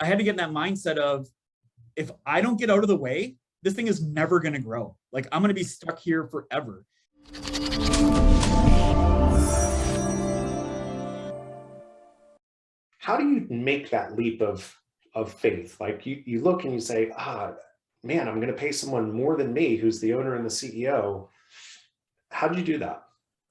I had to get in that mindset of, if I don't get out of the way, this thing is never going to grow. Like, I'm going to be stuck here forever. How do you make that leap of faith? Like you look and you say, man, I'm going to pay someone more than me, who's the owner and the CEO. How did you do that?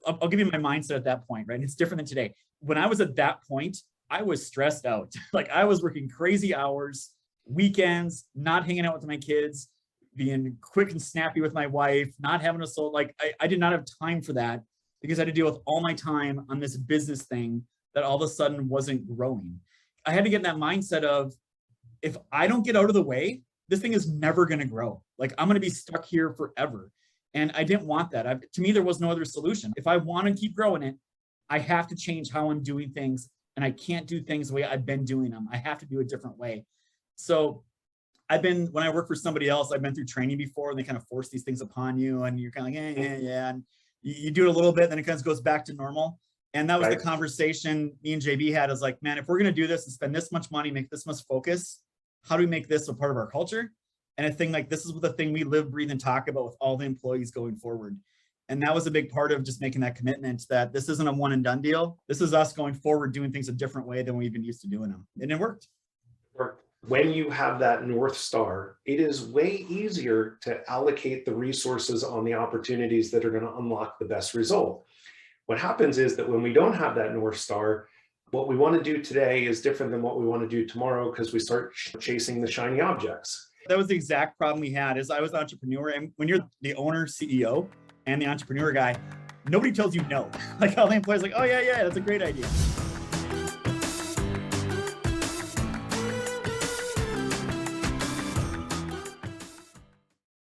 I'll give you my mindset at that point, right? And it's different than today. When I was at that point, I was stressed out. Like, I was working crazy hours, weekends, not hanging out with my kids, being quick and snappy with my wife, not having a soul. Like, I did not have time for that because I had to deal with all my time on this business thing that all of a sudden wasn't growing. I had to get in that mindset of, if I don't get out of the way, this thing is never going to grow. Like, I'm going to be stuck here forever. And I didn't want that. To me, there was no other solution. If I want to keep growing it, I have to change how I'm doing things. And I can't do things the way I've been doing them. I have to do a different way. So when I work for somebody else, I've been through training before, and they kind of force these things upon you, and you're kind of like, yeah. And you do it a little bit, then it kind of goes back to normal. And that was the conversation me and JB had. Is like, man, if we're going to do this and spend this much money, make this much focus, how do we make this a part of our culture? And a thing like this is the thing we live, breathe, and talk about with all the employees going forward. And that was a big part of just making that commitment that this isn't a one and done deal. This is us going forward, doing things a different way than we've been used to doing them. And it worked. When you have that North Star, it is way easier to allocate the resources on the opportunities that are going to unlock the best result. What happens is that when we don't have that North Star, what we want to do today is different than what we want to do tomorrow, because we start chasing the shiny objects. That was the exact problem we had. Is I was an entrepreneur, and when you're the owner, CEO, and the entrepreneur guy, nobody tells you no. Like, all the employees are like, oh yeah, that's a great idea.